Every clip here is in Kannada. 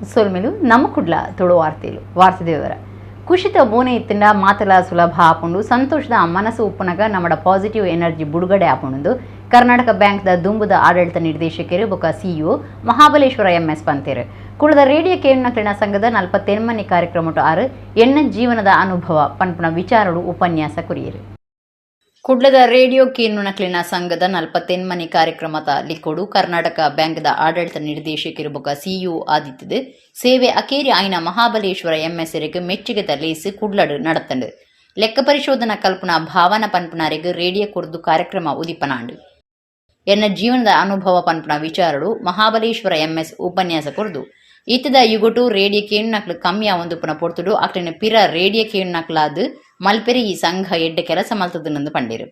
ಸೋಲ್ಮೆಲು ನಮ್ಮ ಕುಡ್ಲ ತೊಡೋ ವಾರ್ತೆಲು ವಿವರ ಕುಶಿತ ಬೋನೆ ಇತ್ತಿಂದ ಮಾತಲ ಸುಲಭ ಆಪುಂಡು ಸಂತೋಷದ ಮನಸ್ಸು ಉಪ್ಪುನಗ ನಮ್ಮ ಪಾಸಿಟಿವ್ ಎನರ್ಜಿ ಬಿಡುಗಡೆ ಆಪುಂಡು ಕರ್ನಾಟಕ ಬ್ಯಾಂಕ್ದ ದುಂಬುದ ಆಡಳಿತ ನಿರ್ದೇಶಕರು ಬೊಕ ಸಿಇಒ ಮಹಾಬಲೇಶ್ವರ ಎಂಎಸ್ ಪಂತೇರು ಕುಳದ ರೇಡಿಯೋ ಕೇಂದ್ರ ಸಂಘದ 48ನೇ ಕಾರ್ಯಕ್ರಮ ಆರು ಎಣ್ಣ ಜೀವನದ ಅನುಭವ ಪನ್ಪುನ ವಿಚಾರಗಳು ಉಪನ್ಯಾಸ ಕುರಿಯರು ಕುಡ್ಲದ ರೇಡಿಯೋ ಕೇಂದ್ರ ಸಂಘದ 48ನೇ ಕಾರ್ಯಕ್ರಮದ ಲಿಕ್ಕೋಡು ಕರ್ನಾಟಕ ಬ್ಯಾಂಕ್ದ ಆಡಳಿತ ನಿರ್ದೇಶಕರು ಬೊಕ ಸಿಇಒ ಆದಿತ್ಯದು ಸೇವೆ ಅಕೇರಿ ಆಯ್ನ ಮಹಾಬಲೇಶ್ವರ ಎಂಎಸ್ ಮೆಚ್ಚುಗೆದ ಲೇಸು ಕುಡ್ಲಡು ನಡತಂಡು ಲೆಕ್ಕ ಪರಿಶೋಧನಾ ಕಲ್ಪನಾ ಭಾವನ ಪನ್ಪುನಾರಿಗೆ ರೇಡಿಯೋ ಕುರ್ದು ಕಾರ್ಯಕ್ರಮ ಉದಿಪನಾಂಡು ಎನ್ನ ಜೀವನದ ಅನುಭವ ಪನ್ಪುನ ವಿಚಾರಗಳು ಮಹಾಬಲೇಶ್ವರ ಎಂಎಸ್ ಉಪನ್ಯಾಸ ಕುರ್ದು ಇತ್ತದ ಯುಗುಟು ರೇಡಿಯೋ ಕೇಂದ್ರ ಕಮ್ಮಿಯ ಒಂದು ಪುನ ಪೊರ್ತುಡು ಅಕ್ಲಿನ ಪಿರ ರೇಡಿಯೋ ಕೇಂದ್ರಕ್ಲಾದು ಮಲ್ಪೆರಿ ಈ ಸಂಘ ಎಡ್ಡೆ ಕೆಲಸ ಮಲ್ತದನಂದು ಪಂಡೇರು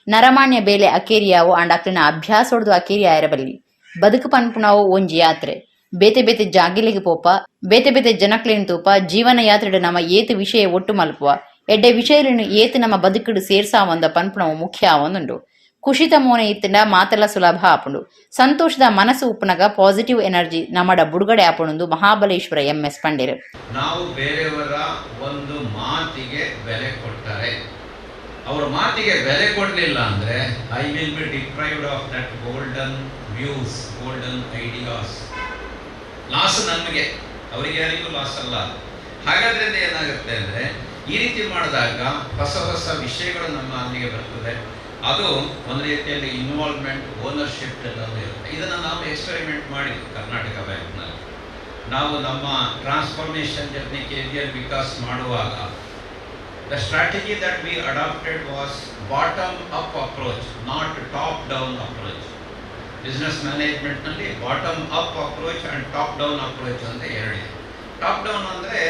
ನರಮಾನ್ಯ ಬೇಲೆ ಅಕೇರಿಯಾವು ಅಂಡ್ ಅಕ್ಲಿನ ಅಭ್ಯಾಸ ಹೊಡೆದು ಅಕೇರಿಯ ಇರಬಲ್ಲಿ ಬದುಕು ಪನ್ಪುನಾವು ಒಂಜಿ ಯಾತ್ರೆ ಬೇತೆ ಬೇತೆ ಜಾಗಿಲೆಗೆ ಪೋಪ ಬೇತೆ ಬೇತೆ ಜನಕ್ಲೇನು ತೂಪ ಜೀವನ ಯಾತ್ರೆಡು ನಮ್ಮ ಏತು ವಿಷಯ ಒಟ್ಟು ಮಲ್ಪುವ ಎಡ್ಡೆ ವಿಷಯಗಳನ್ನು ಏತು ನಮ್ಮ ಬದುಕುಡು ಸೇರ್ಸಾವಂದ ಪನ್ಪುನವು ಮುಖ್ಯ ಆವೊಂದುಂಡು ಕುಶಿತ ಮೋನೆ ಇತ್ತಿಂದ ಮಾತೆಲ್ಲ ಸುಲಭ ಆಪುಂಡು ಸಂತೋಷದ ಮನಸ್ಸು ಉಪ್ಪುನಗ ಪಾಸಿಟಿವ್ ಎನರ್ಜಿ ನಮ್ಮಡ ಬುಡುಗಡೆ ಆಪುಣಂದು ಮಹಾಬಲೇಶ್ವರ ಎಂಎಸ್ ಪಂಡೇರು ನಾವು ಬೇರೆಯವರ ಒಂದು ಮಾತಿಗೆ ಬೆಲೆ ಕೊಡ್ತಾರೆ ಅವರ ಮಾತಿಗೆ ಬೆಲೆ ಕೊಡಲಿಲ್ಲ ಅಂದ್ರೆ I will be deprived of that golden views golden ideas loss ನಮಗೆ ಅವರಿಗೆ ಯಾರಿಗೂ ಲಾಸ್ ಅಲ್ಲ ಹಾಗಾದ್ರೆ ಏನಾಗುತ್ತೆ ಅಂದ್ರೆ ಈ ರೀತಿ ಮಾಡಿದಾಗ ಹೊಸ ಹೊಸ ವಿಷಯಗಳು ನಮ್ಮ ಅಲ್ಲಿಗೆ ಬರ್ತದೆ ಅದು ಒಂದು ರೀತಿಯಲ್ಲಿ ಇನ್ವಾಲ್ವ್ಮೆಂಟ್ ಓನರ್ಶಿಪ್ ಎಲ್ಲವೂ ಇರುತ್ತೆ ಇದನ್ನು ನಾವು ಎಕ್ಸ್ಪೆರಿಮೆಂಟ್ ಮಾಡಿದ್ವಿ ಕರ್ನಾಟಕ ಬ್ಯಾಂಕ್ನಲ್ಲಿ ನಾವು ನಮ್ಮ ಟ್ರಾನ್ಸ್ಫಾರ್ಮೇಷನ್ ಜರ್ನಿ ಕೆರಿಯರ್ ವಿಕಾಸ್ ಮಾಡುವಾಗ the strategy that we adapted was bottom up approach not top down approach business ಮ್ಯಾನೇಜ್ಮೆಂಟ್ನಲ್ಲಿ bottom up approach and top down approach ಅಂತ ಎರಡಿದೆ ಟಾಪ್ ಡೌನ್ ಅಂದರೆ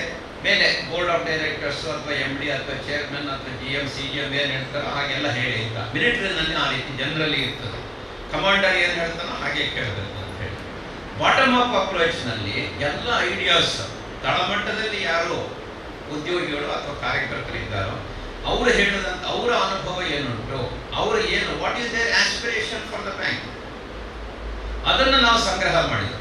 ಮೇಲೆ ಬೋರ್ಡ್ ಆಫ್ ಡೈರೆಕ್ಟರ್ಸ್ ಅಥವಾ ಎಮ್ ಡಿ ಅಥವಾ ಚೇರ್ಮನ್ ಅಥವಾ GM CGM ಏನು ಹೇಳ್ತಾರೋ ಹಾಗೆಲ್ಲ ಹೇಳಿ ಇಲ್ಲ ಮಿಲಿಟರಿನಲ್ಲಿ ಆ ರೀತಿ ಜನರಲಿ ಇರ್ತದೆ ಕಮಾಂಡರ್ ಏನು ಹೇಳ್ತಾನೋ ಹಾಗೆ ಕೇಳಬೇಕು ಅಂತ ಹೇಳಿ ಬಾಟಮ್ ಅಪ್ ಅಪ್ರೋಚ್ನಲ್ಲಿ ಎಲ್ಲ ಐಡಿಯಾಸ್ ತಳಮಟ್ಟದಲ್ಲಿ ಯಾರು ಉದ್ಯೋಗಿಗಳು ಅಥವಾ ಕಾರ್ಯಕರ್ತರಿದ್ದಾರೋ ಅವರು ಹೇಳಿದಂಥ ಅವರ ಅನುಭವ ಏನುಂಟು ಅವರು ಏನು what is there aspiration for the bank ಅದನ್ನು ನಾವು ಸಂಗ್ರಹ ಮಾಡಿದ್ವಿ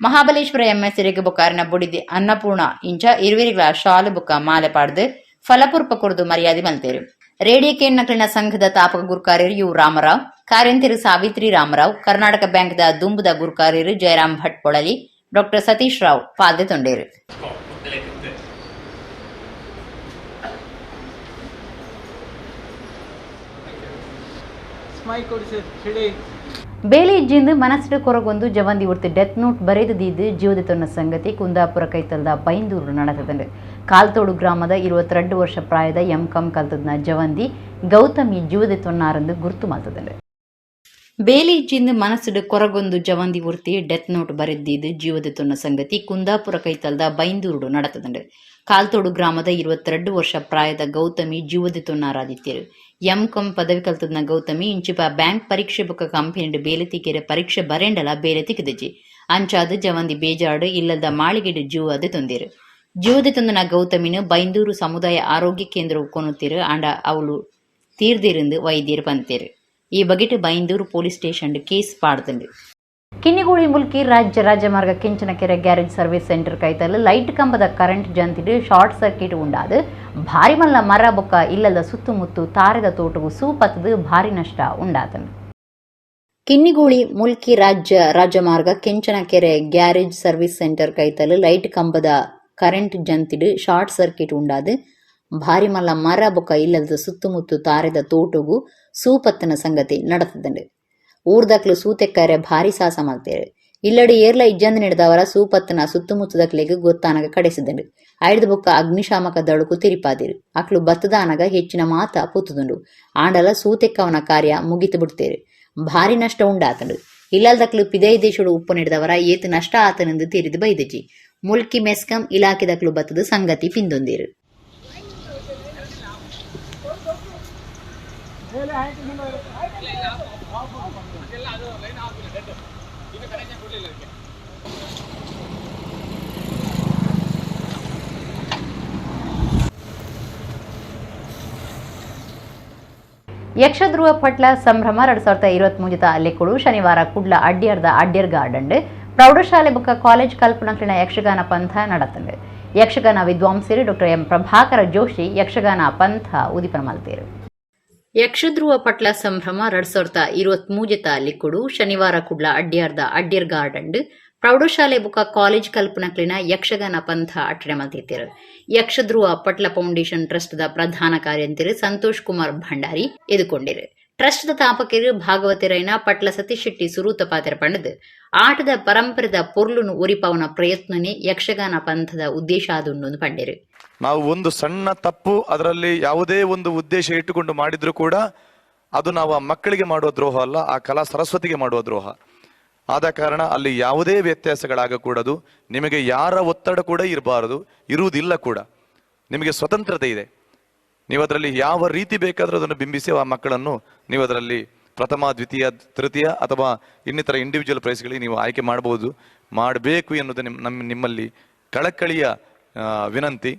ಮಹಾಬಲೇಶ್ವರ ಎಂಎಸ್ ಬೊಕ್ಕಾರಿನ ಬುಡಿದಿ ಅನ್ನಪೂರ್ಣ ಇಂಚ ಇರುವೆರಿಗಳ ಶಾಲು ಬುಕ್ಕ ಮಾಲೆ ಪಾಡ್ದು ಫಲಪುರ್ಪ ಕುರ್ದು ಮರ್ಯಾದೆ ಮಲ್ತೇರು ರೇಡಿಯೋ ಕೇಂದ್ರ ಸಂಘದ ತಾಪಕ ಗುರುಕಾರ್ಯರು ಯು ರಾಮರಾವ್ ಕಾರ್ಯಂತಿರು ಸಾವಿತ್ರಿ ರಾಮರಾವ್ ಕರ್ನಾಟಕ ಬ್ಯಾಂಕ್ದ ದುಂಬುದ ಗುರುಕಾರ್ಯರು ಜಯರಾಮ್ ಭಟ್ ಪೊಳಲಿ ಡಾಕ್ಟರ್ ಸತೀಶ್ ರಾವ್ ಪಾದೆ ತೊಂಡೇರು ಬೇಲಿ ಇಜ್ಜಿಂದು ಮನಸ್ಸಿಡು ಕೊರಗೊಂದು ಜವಂದಿ ಉರ್ತಿ ಡೆತ್ ನೋಟ್ ಬರೆದು ದೀದು ಜೀವದ ತೊನ್ನ ಸಂಗತಿ ಕುಂದಾಪುರ ಕೈತಲ್ದ ಬೈಂದೂರು ನಡೆತದಂಡು ಕಾಲ್ತೋಡು ಗ್ರಾಮದ 22 ವರ್ಷ ಪ್ರಾಯದ ಎಂಕಂ ಕಲ್ತದ್ನ ಜವಂದಿ ಗೌತಮಿ ಜೀವದ ತೊನ್ನಾರಂದು ಗುರ್ತು ಮಾಲ್ತದಂಡು ಬೇಲಿ ಇಜ್ಜಿಂದು ಮನಸ್ಸಿಡು ಕೊರಗೊಂದು ಜವಂದಿ ಉರ್ತಿ ಡೆತ್ ನೋಟ್ ಬರೆದಿದ್ದು ಜೀವದ ತೊನ್ನ ಸಂಗತಿ ಕುಂದಾಪುರ ಕೈತಲ್ದ ಬೈಂದೂರು ನಡೆತದಂಡು ಕಾಲ್ತೋಡು ಗ್ರಾಮದ 22 ವರ್ಷ ಪ್ರಾಯದ ಗೌತಮಿ ಜೀವದ ತೊನ್ನಾರಾದಿತ್ಯರು ಎಂಕಾಂ ಪದವಿ ಕಲ್ತದ್ನ ಗೌತಮಿ ಇಂಚಿಪ ಬ್ಯಾಂಕ್ ಪರೀಕ್ಷೆ ಬೊಕ್ಕ ಕಂಪನಿ ಬೇಲೆ ತಿಕ್ಕೆರೆ ಪರೀಕ್ಷೆ ಬರೆಂಡಲ ಬೇಲೆ ತಿಕ್ಕದಜಿ ಅಂಚಾದ ಜವಂದಿ ಬೇಜಾಡು ಇಲ್ಲದ ಮಾಳಿಗೆಡು ಜೀವದ ತೊಂದಿರು ಜೀವದ ತೊಂದನ ಗೌತಮಿನು ಬೈಂದೂರು ಸಮುದಾಯ ಆರೋಗ್ಯ ಕೇಂದ್ರವು ಕೊನುತ್ತಿರು ಆಂಡ ಅವಳು ತೀರ್ದಿருந்து ವೈದ್ಯರು ಪಂತೇರು ಈ ಬಗೆಟ್ ಬೈಂದೂರು ಪೊಲೀಸ್ ಸ್ಟೇಷನ್ ಕೇಸ್ ಪಾಡ್ತಂಡು ಕಿನ್ನಿಗೂಳಿ ಮುಲ್ಕಿ ರಾಜ್ಯ ರಾಜಮಾರ್ಗ ಕೆಂಚನಕೆರೆ ಗ್ಯಾರೇಜ್ ಸರ್ವಿಸ್ ಸೆಂಟರ್ ಕೈತಲು ಲೈಟ್ ಕಂಬದ ಕರೆಂಟ್ ಜಂತಿಡು ಶಾರ್ಟ್ ಸರ್ಕ್ಯೂಟ್ ಉಂಡಾದು ಭಾರಿ ಮಲ್ಲ ಮರ ಬೊಕ್ಕ ಇಲ್ಲದ ಸುತ್ತಮುತ್ತು ತಾರೆದ ತೋಟವು ಸೂಪತ್ತದು ಭಾರಿ ನಷ್ಟ ಉಂಡಾತನು ಕಿನ್ನಿಗೂಳಿ ಮುಲ್ಕಿ ರಾಜ್ಯ ರಾಜಮಾರ್ಗ ಕೆಂಚನಕೆರೆ ಗ್ಯಾರೇಜ್ ಸರ್ವಿಸ್ ಸೆಂಟರ್ ಕೈತಲು ಲೈಟ್ ಕಂಬದ ಕರೆಂಟ್ ಜಂತಿಡು ಶಾರ್ಟ್ ಸರ್ಕ್ಯೂಟ್ ಉಂಡಾದು ಭಾರಿ ಮಲ್ಲ ಮರ ಬೊಕ್ಕ ಇಲ್ಲದ ಸುತ್ತಮುತ್ತು ತಾರೆದ ತೋಟವು ಸೂಪತ್ತನ ಸಂಗತಿ நடத்ததுண்டு ಊರ್ದಕ್ಲು ಸೂತೆಕ್ಕರೆ ಭಾರಿ ಸಾಸ ಮಲ್ತೇರು ಇಲ್ಲಡಿ ಏರ್ಲ ಇಜ್ಜಂದು ನಡೆದವರ ಸೂಪತ್ತನ ಸುತ್ತಮುತ್ತದಕ್ಲೆಗೆ ಗೊತ್ತಾನಗ ಕಡೆಸಿದಂಡು ಐದು ಬೊಕ್ಕ ಅಗ್ನಿಶಾಮಕ ದಳುಕು ತಿರಿಪಾದಿರು ಅಕ್ಲು ಬತ್ತದಾನಗ ಹೆಚ್ಚಿನ ಮಾತ ಪುತ್ತುದುಂಡು ಆಂಡಲ ಸೂತೆಕ್ಕವನ ಕಾರ್ಯ ಮುಗಿತು ಬಿಡ್ತೇರು ಭಾರಿ ನಷ್ಟ ಉಂಡಾತಂಡು ಇಲ್ಲದಕ್ಲು ಪಿದೈ ದೇಶಡು ಉಪ್ಪು ನಡೆದವರ ಏತು ನಷ್ಟ ಆತನೆಂದು ತೀರಿದು ಬೈದಜಿ ಮುಲ್ಕಿ ಮೆಸ್ಕಂ ಇಲಾಖೆದಕ್ಲು ಬತ್ತದ ಸಂಗತಿ ಪಿಂದೊಂದಿರು ಯಕ್ಷಧ್ರುವ ಪಟ್ಲ ಸಂಭ್ರಮ 2023 ಅಲೆಕೊಡು ಶನಿವಾರ ಕುಡ್ಲ ಅಡ್ಯರ್ದ ಅಡ್ಯರ್ ಗಾರ್ಡನ್ ಪ್ರೌಢಶಾಲೆ ಬೊಕ್ಕ ಕಾಲೇಜ್ ಕಲ್ಪನಕ್ಲಿನ ಯಕ್ಷಗಾನ ಪಂಥ ನಡತಂಡೆ. ಯಕ್ಷಗಾನ ವಿದ್ವಾಂಸರು ಡಾಕ್ಟರ್ ಎಂ ಪ್ರಭಾಕರ ಜೋಶಿ ಯಕ್ಷಗಾನ ಪಂಥ ಉದಿಪನ ಮಲ್ತೇರು. ಯಕ್ಷಧ್ರುವ ಪಟ್ಲ ಸಂಭ್ರಮ 2023 ಲಿಕ್ಕುಡು ಶನಿವಾರ ಕುಡ್ಲ ಅಡ್ಯರ್ ಗಾರ್ಡನ್ ಪ್ರೌಢಶಾಲೆ ಬುಕ ಕಾಲೇಜ್ ಕಲ್ಪನಕ್ಲಿನ ಯಕ್ಷಗಾನ ಪಂಥ ಅಟ್ಟಣೆ ಮಲ್ತಿದ್ದೇರು. ಯಕ್ಷಧ್ರುವ ಪಟ್ಲ ಫೌಂಡೇಶನ್ ಟ್ರಸ್ಟ್ ದ ಪ್ರಧಾನ ಕಾರ್ಯಂತಿರು ಸಂತೋಷ್ ಕುಮಾರ್ ಭಂಡಾರಿ ಎದುಕೊಂಡಿರು. ಟ್ರಸ್ಟ್ ದ ತಾಪಕರು ಭಾಗವತರೈನ ಪಟ್ಲ ಸತೀಶ್ ಶೆಟ್ಟಿ ಸುರೂತ ಪಾತ್ರ ಪಂಡದು ಆಟದ ಪರಂಪರೆದ ಪೊರ್ಲುನು ಉರಿಪವನ ಪ್ರಯತ್ನನೇ ಯಕ್ಷಗಾನ ಪಂಥದ ಉದ್ದೇಶ ಆದುಂಡು ಪಂಡಿರು. ನಾವು ಒಂದು ಸಣ್ಣ ತಪ್ಪು ಅದರಲ್ಲಿ ಯಾವುದೇ ಒಂದು ಉದ್ದೇಶ ಇಟ್ಟುಕೊಂಡು ಮಾಡಿದ್ರು ಕೂಡ ಅದು ನಾವು ಆ ಮಕ್ಕಳಿಗೆ ಮಾಡುವ ದ್ರೋಹ ಅಲ್ಲ, ಆ ಕಲಾ ಸರಸ್ವತಿಗೆ ಮಾಡುವ ದ್ರೋಹ. ಆದ ಕಾರಣ ಅಲ್ಲಿ ಯಾವುದೇ ವ್ಯತ್ಯಾಸಗಳಾಗಕೂಡದು. ನಿಮಗೆ ಯಾರ ಒತ್ತಡ ಕೂಡ ಇರುವುದಿಲ್ಲ ಕೂಡ. ನಿಮಗೆ ಸ್ವತಂತ್ರತೆ ಇದೆ. ನೀವು ಅದರಲ್ಲಿ ಯಾವ ರೀತಿ ಬೇಕಾದರೂ ಅದನ್ನು ಬಿಂಬಿಸಿ ಆ ಮಕ್ಕಳನ್ನು ನೀವು ಅದರಲ್ಲಿ ಪ್ರಥಮ, ದ್ವಿತೀಯ, ತೃತೀಯ ಅಥವಾ ಇನ್ನಿತರ ಇಂಡಿವಿಜುವಲ್ ಪ್ರೈಸ್ಗಳಿಗೆ ನೀವು ಆಯ್ಕೆ ಮಾಡಬಹುದು, ಮಾಡಬೇಕು ಎನ್ನುವುದು ನಿಮ್ಮಲ್ಲಿ ಕಳಕಳಿಯ ವಿನಂತಿ.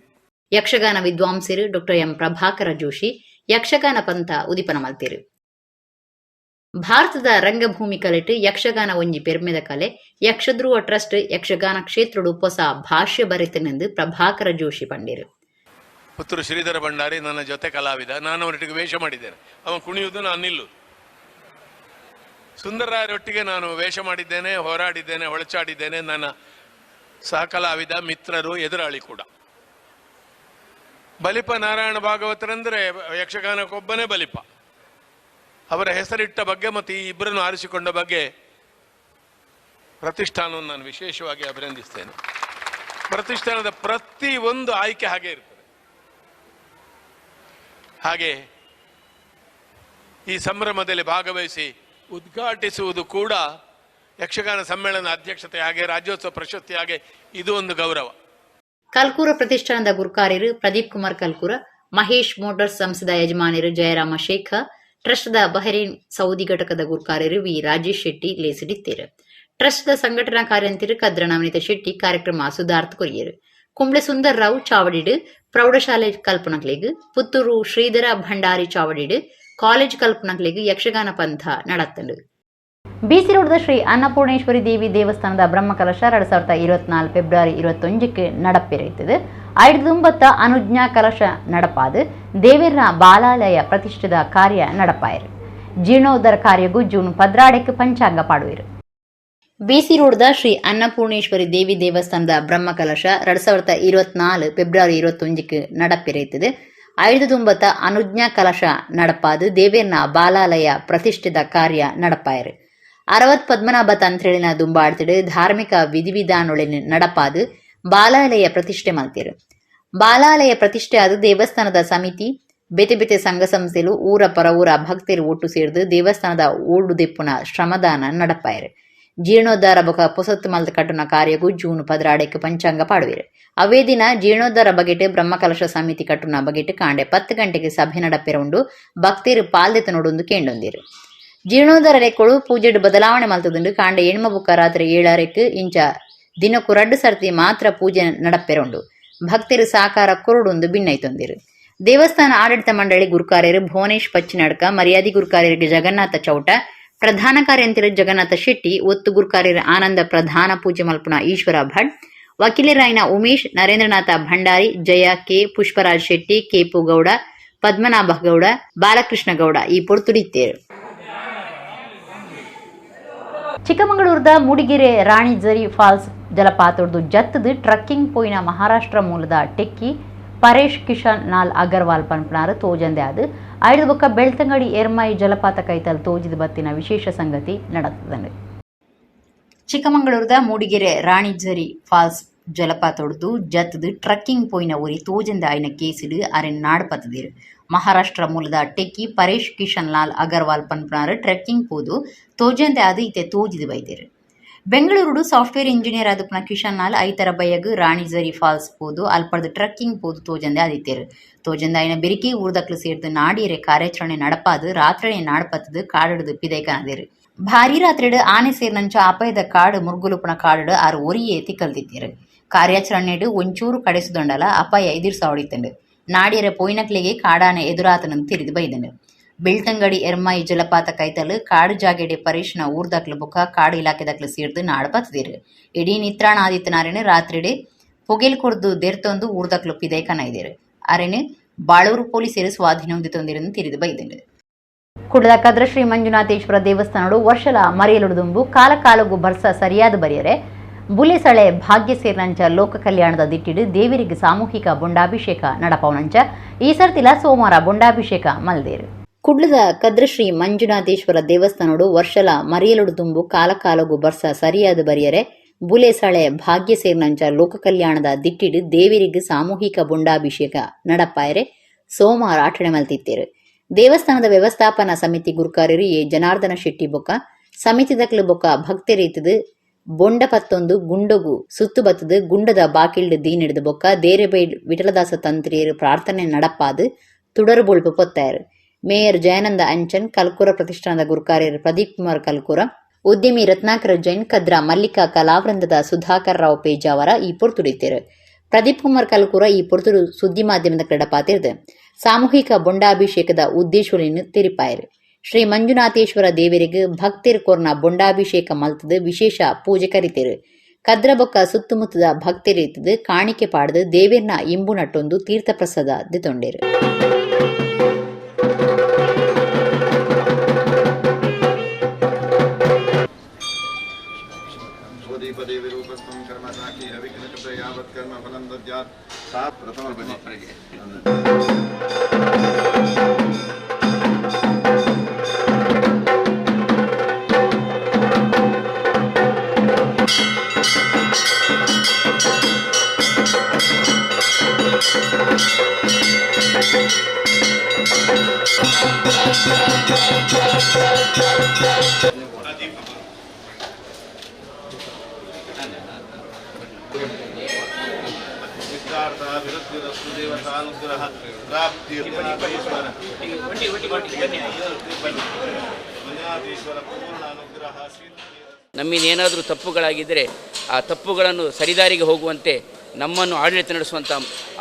ಯಕ್ಷಗಾನ ವಿದ್ವಾಂಸರು ಡಾಕ್ಟರ್ ಎಂ ಪ್ರಭಾಕರ ಜೋಶಿ ಯಕ್ಷಗಾನ ಪಂಥ ಉದಿಪನ ಮಲ್ತಿರು. ಭಾರತದ ರಂಗಭೂಮಿ ಕಲೆಟ್ ಯಕ್ಷಗಾನ ಒಂಜಿ ಪೆರ್ಮೆದ ಕಲೆ. ಯಕ್ಷಧ್ರುವ ಟ್ರಸ್ಟ್ ಯಕ್ಷಗಾನ ಕ್ಷೇತ್ರಡು ಹೊಸ ಭಾಷ್ಯ ಬರೆತನೆಂದು ಪ್ರಭಾಕರ ಜೋಶಿ ಪಂಡಿರು. ಪುತ್ತೂರು ಶ್ರೀಧರ ಭಂಡಾರಿ ನನ್ನ ಜೊತೆ ಕಲಾವಿದ. ನಾನು ಅವರೊಟ್ಟಿಗೆ ವೇಷ ಮಾಡಿದ್ದೇನೆ. ಅವನು ಕುಣಿಯುವುದು, ನಾನು ನಿಲ್ಲು. ಸುಂದರರಾಯರೊಟ್ಟಿಗೆ ನಾನು ವೇಷ ಮಾಡಿದ್ದೇನೆ, ಹೋರಾಡಿದ್ದೇನೆ, ಹೊಳಚಾಡಿದ್ದೇನೆ. ನನ್ನ ಸಹ ಕಲಾವಿದ, ಮಿತ್ರರು, ಎದುರಾಳಿ ಕೂಡ. ಬಲಿಪ ನಾರಾಯಣ ಭಾಗವತರಂದ್ರೆ ಯಕ್ಷಗಾನಕ್ಕೊಬ್ಬನೇ ಬಲಿಪ. ಅವರ ಹೆಸರಿಟ್ಟ ಬಗ್ಗೆ ಮತ್ತು ಈ ಇಬ್ಬರನ್ನು ಆರಿಸಿಕೊಂಡ ಬಗ್ಗೆ ಪ್ರತಿಷ್ಠಾನವನ್ನು ನಾನು ವಿಶೇಷವಾಗಿ ಅಭಿನಂದಿಸ್ತೇನೆ. ಪ್ರತಿಷ್ಠಾನದ ಪ್ರತಿ ಒಂದು ಆಯ್ಕೆ ಹಾಗೆ ಇರ್ತದೆ. ಹಾಗೆ ಈ ಸಂಭ್ರಮದಲ್ಲಿ ಭಾಗವಹಿಸಿ ಉದ್ಘಾಟಿಸುವುದು ಕೂಡ ಯಕ್ಷಗಾನ ಸಮ್ಮೇಳನ ಅಧ್ಯಕ್ಷತೆ ಹಾಗೆ ರಾಜ್ಯೋತ್ಸವ ಪ್ರಶಸ್ತಿ ಹಾಗೆ ಇದು ಒಂದು ಗೌರವ. ಕಲ್ಕೂರ ಪ್ರತಿಷ್ಠಾನದ ಗುರುಕಾರ್ಯರು ಪ್ರದೀಪ್ ಕುಮಾರ್ ಕಲ್ಕೂರ, ಮಹೇಶ್ ಮೋಟಾರ್ಸ್ ಸಂಸ್ಥೆದ ಯಜಮಾನರು ಜಯರಾಮ ಶೇಖ, ಟ್ರಸ್ಟ್ದ ಬಹರೇನ್ ಸೌದಿ ಘಟಕದ ಗುರುಕಾರ್ಯರು ವಿ ರಾಜೇಶ್ ಶೆಟ್ಟಿ ಲೇಸಿಡಿತ್ತೇರು. ಟ್ರಸ್ಟ್ದ ಸಂಘಟನಾ ಕಾರ್ಯಂತಿರು ಕದ್ರ ನವನೀತ ಶೆಟ್ಟಿ ಕಾರ್ಯಕ್ರಮ ಸುಧಾರ್ಥ ಕೊರಿಯರು. ಕುಂಬ್ಳೆ ಸುಂದರ್ ರಾವ್ ಚಾವಡಿಡು ಪ್ರೌಢಶಾಲೆ ಕಲ್ಪನಕ್ಲೆಗ್, ಪುತ್ತೂರು ಶ್ರೀಧರ ಭಂಡಾರಿ ಚಾವಡಿಡು ಕಾಲೇಜ್ ಕಲ್ಪನಕ್ಲೆಗ್ ಯಕ್ಷಗಾನ ಪಂಥ ನಡತ್ತಂಡು. ಬಿಸಿ ರೋಡ್ದ ಶ್ರೀ ಅನ್ನಪೂರ್ಣೇಶ್ವರಿ ದೇವಿ ದೇವಸ್ಥಾನದ ಬ್ರಹ್ಮಕಲಶ 2024 ಫೆಬ್ರವರಿ 21ಕ್ಕೆ நடப்பெறுகிறது. 59 ಅನುಜ್ಞಾ ಕಲಶ ನಡಪಾದು ದೇವೇರ್ನ ಬಾಲಾಲಯ ಪ್ರತಿಷ್ಠಿತ ಕಾರ್ಯ ನಡಪಾಯಿರು. ಜೀರ್ಣೋದ್ಧಾರ ಕಾರ್ಯಗೂ ಜೂನ್ 16ಕ್ಕೆ ಪಂಚಾಂಗ ಪಾಡುವಿರು. ಬಿಸಿ ರೋಡ್ದ ಶ್ರೀ ಅನ್ನಪೂರ್ಣೇಶ್ವರಿ ದೇವಿ ದೇವಸ್ಥಾನದ ಬ್ರಹ್ಮಕಲಶ 2024 ಫೆಬ್ರವರಿ 21ಕ್ಕೆ நடப்பெறுகிறது. 59 ಅನುಜ್ಞಾ ಕಲಶ ನಡಪಾದು ದೇವೇರ್ನ ಬಾಲಾಲಯ ಪ್ರತಿಷ್ಠಿತ ಕಾರ್ಯ ನಡಪಾಯಿರು. 60 ಪದ್ಮನಾಭ ತಂತ್ರೇಳಿನ ದುಂಬಾಡ್ತಿಡು ಧಾರ್ಮಿಕ ವಿಧಿವಿಧಾನೊಳಿನ ನಡಪಾದು ಬಾಲಾಲಯ ಪ್ರತಿಷ್ಠೆ ಮಲ್ತಿರು. ಬಾಲಾಲಯ ಪ್ರತಿಷ್ಠೆ ಆದ ದೇವಸ್ಥಾನದ ಸಮಿತಿ ಬೇತೆ ಸಂಘ ಸಂಸ್ಥೆಲು ಊರ ಪರವೂರ ಭಕ್ತರು ಒಟ್ಟು ಸೇರಿದು ದೇವಸ್ಥಾನದ ಓಡುದೆಪ್ಪುನ ಶ್ರಮದಾನ ನಡಪಾಯಿರು. ಜೀರ್ಣೋದ್ಧಾರ ಬೊಕ ಪೊಸತ್ತು ಮಲ್ತ ಕಟ್ಟುನ ಕಾರ್ಯಗೂ ಜೂನ್ 16ಕ್ಕೆ ಪಂಚಾಂಗ ಪಾಡುವಿರು. ಅವೇ ದಿನ ಜೀರ್ಣೋದ್ಧಾರ ಬಗೆಟ್ ಬ್ರಹ್ಮಕಲಶ ಸಮಿತಿ ಕಟ್ಟುನ ಬಗೆಟ್ ಕಾಂಡೆ 10 ಗಂಟೆಗೆ ಸಭೆ ನಡಪೆರೊಂಡು ಭಕ್ತರು ಪಾಲ್ದೆತ ನೋಡೊಂದು ಕೇಂಡೊಂದಿರು. ಜೀರ್ಣೋದ್ಧಾರ ರೆಕ್ಕೊಳು ಪೂಜೆಡ್ ಬದಲಾವಣೆ ಮಲ್ತದುಂಡು ಕಾಂಡೆ ಎಣ್ಮ ಬುಕ್ಕ ರಾತ್ರಿ 7 ಇಂಚ ದಿನಕ್ಕೂ 2 ಸರ್ತಿ ಮಾತ್ರ ಪೂಜೆ ನಡಪೆರೊಂಡು ಭಕ್ತರು ಸಾಕಾರ ಕೊರಡೊಂದು ಭಿನ್ನೈತೊಂದಿರು. ದೇವಸ್ಥಾನ ಆಡಳಿತ ಮಂಡಳಿ ಗುರುಕಾರ್ಯರು ಭುವನೇಶ್ ಪಚ್ಚಿನಡ್ಕ, ಮರ್ಯಾದಿ ಗುರುಕಾರ್ಯರಿಗೆ ಜಗನ್ನಾಥ ಚೌಟ, ಪ್ರಧಾನ ಕಾರ್ಯಂತಿರು ಜಗನ್ನಾಥ ಶೆಟ್ಟಿ, ಒತ್ತು ಗುರುಕಾರ್ಯರ ಆನಂದ, ಪ್ರಧಾನ ಪೂಜೆ ಮಲ್ಪುನ ಈಶ್ವರ ಭಟ್, ವಕೀಲರಾಯಿನ ಉಮೇಶ್, ನರೇಂದ್ರನಾಥ ಭಂಡಾರಿ, ಜಯ ಕೆ, ಪುಷ್ಪರಾಜ್ ಶೆಟ್ಟಿ, ಕೆಪು ಗೌಡ, ಪದ್ಮನಾಭ ಗೌಡ, ಬಾಲಕೃಷ್ಣ ಗೌಡ ಈ ಪೊರ್ತುಡಿತ್ತೇರು. ಚಿಕ್ಕಮಗಳೂರದ ಮೂಡಿಗೆರೆ ರಾಣಿಝರಿ ಫಾಲ್ಸ್ ಜಲಪಾತದ್ದು ಜತ್ತದು ಟ್ರಕ್ಕಿಂಗ್ ಪೋಯಿನ ಮಹಾರಾಷ್ಟ್ರ ಮೂಲದ ಟೆಕ್ಕಿ ಪರೇಶ್ ಕಿಶನ್ ನಾಲ್ ಅಗರ್ವಾಲ್ ಪನ್ಪನಾರು ತೋಜಂದೆ ಅದು 5 ಬೊಕ್ಕ ಬೆಳ್ತಂಗಡಿ ಎರ್ಮಾಯಿ ಜಲಪಾತ ಕೈತಲ್ ತೋಜಿದ ಬತ್ತಿನ ವಿಶೇಷ ಸಂಗತಿ ನಡೆತದೆ. ಚಿಕ್ಕಮಗಳೂರದ ಮೂಡಿಗೆರೆ ರಾಣಿಝರಿ ಫಾಲ್ಸ್ ಜಲಪಾತೊಡ್ದು ಜತ್ತದು ಟ್ರಕ್ಕಿಂಗ್ ಪೋಯಿನ ಊರಿ ತೋಜಂದೆ ಆಯ್ನ ಕೇಸಿಡು ಅರೆನ್ ನಾಡ್ಪತ್ತದಿರು. ಮಹಾರಾಷ್ಟ್ರ ಮೂಲದ ಟೆಕ್ಕಿ ಪರೇಶ್ ಕಿಶನ್ ಲಾಲ್ ಅಗರ್ವಾಲ್ ಪನ್ಪನಾರು ಟ್ರೆಕ್ಕಿಂಗ್ ಪೋದು ತೋಜಂದೆ ಅದು ಇತ್ತೆ ತೋಜಿದು ಬೈದಿರು. ಬೆಂಗಳೂರು ಸಾಫ್ಟ್ವೇರ್ ಇಂಜಿನಿಯರ್ ಆದುಪನ ಕಿಶನ್ ಲಾಲ್ ಐತರ ಬಯ್ಯಗ್ ರಾಣಿಝರಿ ಫಾಲ್ಸ್ ಪೋದು ಅಲ್ಪರ್ದು ಟ್ರಕ್ಕಿಂಗ್ ಪೋದು ತೋಜಂದೆ ಆದಿತ್ತೇರು. ತೋಜಂದೆ ಆಯ್ನ ಬೆರಿಕೆ ಊರ್ದಕ್ಲು ಸೇರ್ದು ನಾಡಿಯರೆ ಕಾರ್ಯಾಚರಣೆ ನಡಪಾದು ರಾತ್ರಿಯೇ ನಾಡ್ಪತ್ತದು ಕಾಡದು ಪಿದೈಕನದಿರು. ಭಾರಿ ರಾತ್ರಿಡು ಆನೆ ಸೇರ್ನಂಚ ಅಪಾಯದ ಕಾಡು ಮುರ್ಗುಲುಪನ ಕಾಡು ಆರು ಒರಿಯೇ ತಿಕ್ಕಲ್ದಿತ್ತೇರು. ಕಾರ್ಯಾಚರಣೆಡು ಒಂಚೂರು ಕಡೆಸುದೊಂಡಲ ಅಪಾಯ ಎದುರ್ಸಾವಡಿತ್ತಂಡು. ನಾಡಿಯರ ಪೋಯ್ನಕ್ಲೆಗೆ ಕಾಡಾನೆ ಎದುರಾತನಂದು ತಿರಿದು ಬೈದನು. ಬೆಳ್ತಂಗಡಿ ಎರ್ಮಾಯಿ ಜಲಪಾತ ಕೈತಲು ಕಾಡು ಜಾಗೆಡೆ ಪರೀಕ್ಷಣ ಊರ್ದಾಕ್ಲು ಬೊಕ್ಕ ಕಾಡು ಇಲಾಖೆದಾಕ್ಲು ಸೇರ್ದು ನಾಡು ಬತ್ತದಿರು ಇಡೀ ನಿತ್ರಾಣ ಆದಿತ್ಯನಾರಿನ ರಾತ್ರಿಡೆ ಪೊಗೆಲ್ ಕೊರ್ದು ದೆರ್ತೊಂದು ಊರ್ದಾಕ್ಲು ಪಿದೈ ಕನೈದೇರು ಅರೆನು ಬಾಳೂರು ಪೊಲೀಸರು ಸ್ವಾಧೀನ ಹೊಂದಿತೊಂದಿರನ್ನು ತಿರಿದು ಬೈದಂಡು ಕುಡ್ಲ ಕದ್ರ ಶ್ರೀ ಮಂಜುನಾಥೇಶ್ವರ ದೇವಸ್ಥಾನಡು ವರ್ಷಲ ಮರೆಯಲುಡುದುಂಬು ಕಾಲ ಕಾಲಗೂ ಬರ್ಸ ಸರಿಯಾದ ಬರೆಯರೆ ಬುಲೆಸಳೆ ಭಾಗ್ಯ ಸೇರ್ನಂಚ ಲೋಕ ಕಲ್ಯಾಣದ ದಿಟ್ಟಿಡು ದೇವರಿಗೆ ಸಾಮೂಹಿಕ ಬೊಂಡಾಭಿಷೇಕ ನಡಪವನಂಚ ಈ ಸರ್ತಿಲ ಸೋಮವಾರ ಬೊಂಡಾಭಿಷೇಕ ಮಲ್ದೇರು ಕುಡ್ಲದ ಕದ್ರಶ್ರೀ ಮಂಜುನಾಥೇಶ್ವರ ದೇವಸ್ಥಾನಡು ವರ್ಷಲ ಮರೆಯಲುಡುದುಂಬು ಕಾಲ ಕಾಲಗೂ ಬರ್ಸ ಸರಿಯಾದ ಬರೆಯರೆ ಬುಲೆಸಳೆ ಭಾಗ್ಯ ಸೇರ್ನಂಚ ಲೋಕ ಕಲ್ಯಾಣದ ದಿಟ್ಟಿಡು ದೇವರಿಗೆ ಸಾಮೂಹಿಕ ಬೊಂಡಾಭಿಷೇಕ ನಡಪಾಯರೆ ಸೋಮವಾರ ಆಟಣೆ ಮಲ್ತಿತ್ತೇರು ದೇವಸ್ಥಾನದ ವ್ಯವಸ್ಥಾಪನಾ ಸಮಿತಿ ಗುರುಕಾರ್ಯರು ಎ ಜನಾರ್ದನ ಶೆಟ್ಟಿ ಬೊಕ್ಕ ಸಮಿತಿದಕ್ಲು ಬೊಕ್ಕ ಭಕ್ತರೀತದು ಬೊಂಡ ಪತ್ತೊಂದು ಗುಂಡಗು ಸುತ್ತು ಬತ್ತದು ಗುಂಡದ ಬಾಕಿಲ್ಡು ದೀನಿಡ್ದು ಬೊಕ್ಕ ದೇರೆಬೈ ವಿಠಲದಾಸ ತಂತ್ರಿಯರು ಪ್ರಾರ್ಥನೆ ನಡಪಾದು ತುಡರು ಬೊಳ್ಪು ಪೊತ್ತಾಯರು ಮೇಯರ್ ಜಯಾನಂದ ಅಂಚನ್ ಕಲ್ಕುರ ಪ್ರತಿಷ್ಠಾನದ ಗುರುಕಾರ್ಯರು ಪ್ರದೀಪ್ ಕುಮಾರ್ ಕಲ್ಕುರ ಉದ್ಯಮಿ ರತ್ನಾಕರ ಜೈನ್ ಕದ್ರ ಮಲ್ಲಿಕಾ ಕಲಾವೃಂದದ ಸುಧಾಕರ್ ರಾವ್ ಪೇಜಾವರ ಈ ಪೊರ್ತುಡಿತೇರು ಪ್ರದೀಪ್ ಕುಮಾರ್ ಕಲ್ಕುರ ಈ ಪೊರ್ತುಡು ಸುದ್ದಿ ಮಾಧ್ಯಮದ ಕ್ರೀಡಪಾತಿರ್ದು ಸಾಮೂಹಿಕ ಬೊಂಡಾಭಿಷೇಕದ ಉದ್ದೇಶವನ್ನು ತಿರಿಪಾಯರು ಶ್ರೀ ಮಂಜುನಾಥೇಶ್ವರ ದೇವರಿಗೆ ಭಕ್ತರು ಕೊರ್ನ ಬೊಂಡಾಭಿಷೇಕ ಮಲ್ತದು ವಿಶೇಷ ಪೂಜೆ ಕರಿತೇರು ಕದ್ರ ಬೊಕ್ಕ ಸುತ್ತಮುತ್ತದ ಭಕ್ತರಿತದು ಕಾಣಿಕೆ ಪಾಡ್ದು ದೇವೇರ್ನ ಇಂಬು ನಟ್ಟೊಂದು ತೀರ್ಥ ಪ್ರಸಾದ ದಿತೊಂಡೇರು ನಮ್ಮಿಂದೇನಾದರೂ ತಪ್ಪುಗಳಾಗಿದ್ದರೆ ಆ ತಪ್ಪುಗಳನ್ನು ಸರಿದಾರಿಗೆ ಹೋಗುವಂತೆ ನಮ್ಮನ್ನು ಆಡಳಿತ ನಡೆಸುವಂಥ